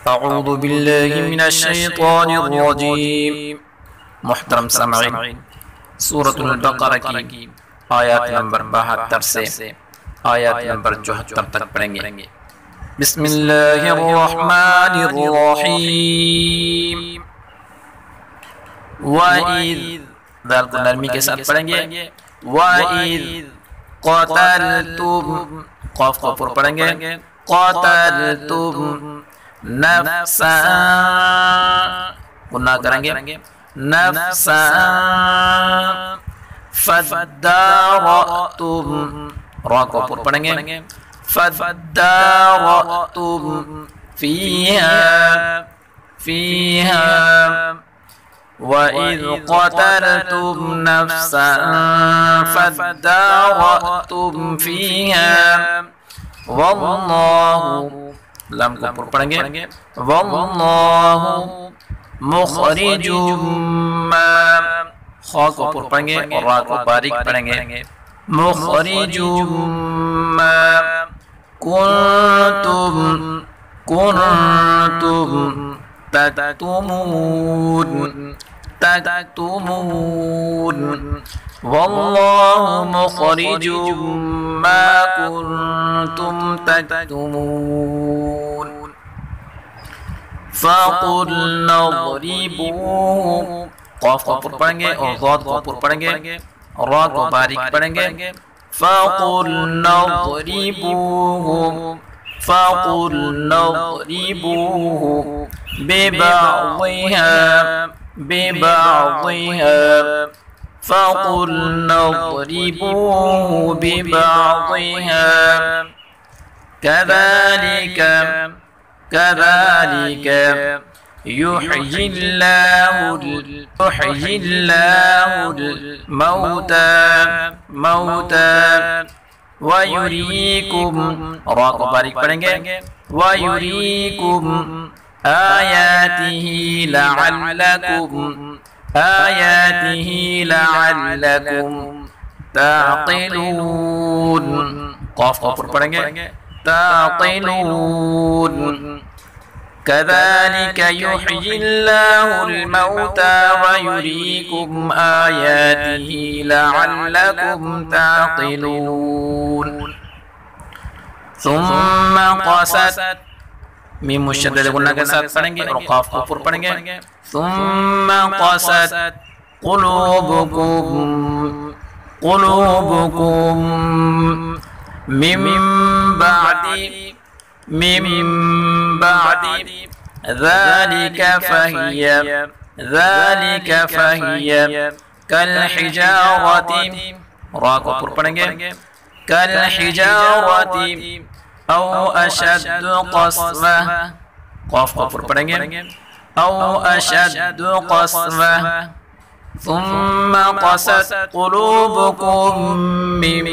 अऊज़ु बिल्लाहि मिनश्शैतानिर्रजीम। मुहतरम सामईन, सूरतुल बक़रा की आयत नंबर 72 से आयत नंबर 74 तक पढ़ेंगे। बिस्मिल्लाहिर्रहमानिर्रहीम। वइज़, दाल को नरमी के साथ पढ़ेंगे। वइज़ क़तलतुम, क़ाफ को ऊपर पढ़ेंगे। क़तलतुम नफ्सन, गुनाह करेंगे। नफ्सन फद्दारअतुम, रा को ऊपर पढ़ेंगे। फद्दारअतुम फीहा, फीहा वइज़ क़तलतुम नफ्सन फद्दारअतुम फीहा वल्लाहु, लम को ऊपर पढ़ेंगे। वल्लाहु मुखरिजुम मा, खा को ऊपर पढ़ेंगे और रा को बारीक पढ़ेंगे। मुखरिजुम मा कुंतुम, कुंतुम तक्तुमून, तक्तुमून वल्लाहु मुखरिजुम मा कुंतुम तक्तुमून। फ़क़ुल्ना ज़रिबूहु, क़ाफ को ऊपर पढ़ेंगे और ज़ाद को ऊपर पढ़ेंगे और रा को बारीक पढ़ेंगे। फ़क़ुल्ना ज़रिबूहु, फ़क़ुल्ना ज़रिबूहु बिबअज़िहा, बिबअज़िहा फ़क़ुल्ना ज़रिबूहु बिबअज़िहा कज़ालिक, कज़ालिक युहयिल्लाहुल मौता, मौता वयुरीकुम, रा को बारीक पढ़ेंगे। वयुरीकुम आयातिही लअल्लकुम, आयातिही लअल्लकुम ताक़िलून, क़ाफ को ऊपर पढ़ेंगे। ताक़िलून कज़ालिक युहयिल्लाहुल मौता वयुरीकुम आयातिही लअल्लकुम ताक़िलून। सुम्मा क़सत, मीम मुशद्दद गुन्ना के साथ पढ़ेंगे और क़ाफ को ऊपर पढ़ेंगे। सुम्मा क़सत क़ुलूबुकुम, क़ुलूबुकुम मिन बादि, मिन बादि ज़ालिक फ़हिय, ज़ालिक फ़हिय कल हिजारति, रा को ऊपर पढ़ेंगे। कल हिजारति औ अशद्दु क़स्वा, क़ाफ को ऊपर पढ़ेंगे। औ अशद्दु क़स्वा सुम्मा क़सत क़ुलूबुकुम मिन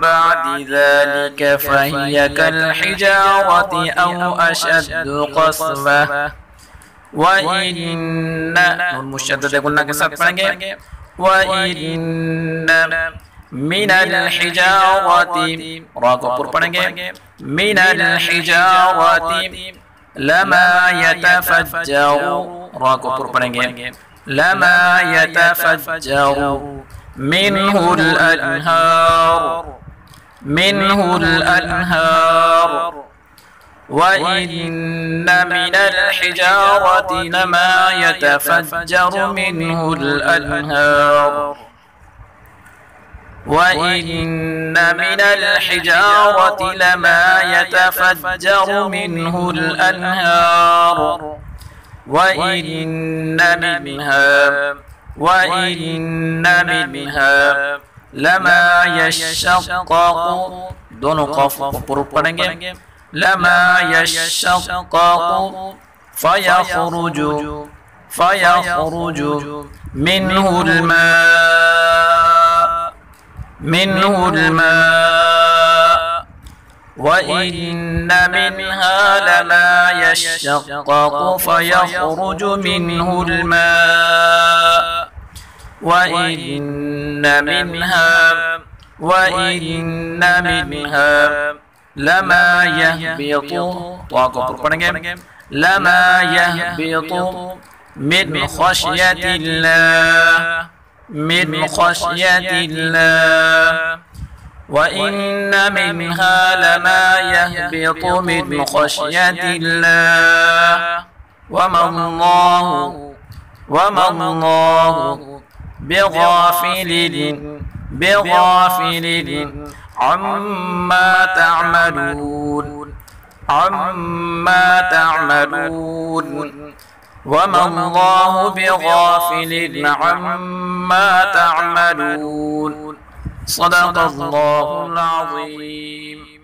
बादि ज़ालिक फ़हिय कल हिजारति औ अशद्दु क़स्वा व इन्न, नून मुशद्दद गुन्ना के साथ पढ़ेंगे। व इन्न मिनल हिजारति, रा को ऊपर पढ़ेंगे। मिनल हिजारति लमा यतफज्जरु, रा को ऊपर पढ़ेंगे। लमा यतफज्जरु मिन्हुल अन्हार, मिन्हुल अन्हार व इन्न मिनल हिजारति लमा यतफज्जरु मिन्हुल अन्हार व इन्न मिनल हिजारति लमा यतफज्जरु मिन्हुल अन्हार व इन्न मिन्हा, व इन्न मिन्हा लमा यशक़क़ु, दोनों क़ाफ को ऊपर पढ़ेंगे। लमा यशक़क़ु फ़यख़रुजु, फ़यख़रुजु मिन्हुल मा, मिन्हुल मा व इन्न मिन्हा लमा यशक़क़ु फ़यख़रुजु मिन्हुल मा व इन्न मिन्हा, व इन्न मिन्हा लमा यहबितु, तो को ऊपर पढ़ेंगे। لما يهبط من خشية الله من خشية الله وإن منها لما يهبط من خشية الله وما الله بغافل عما تعملون وما الله بغافل عما تعملون صدق الله العظيم.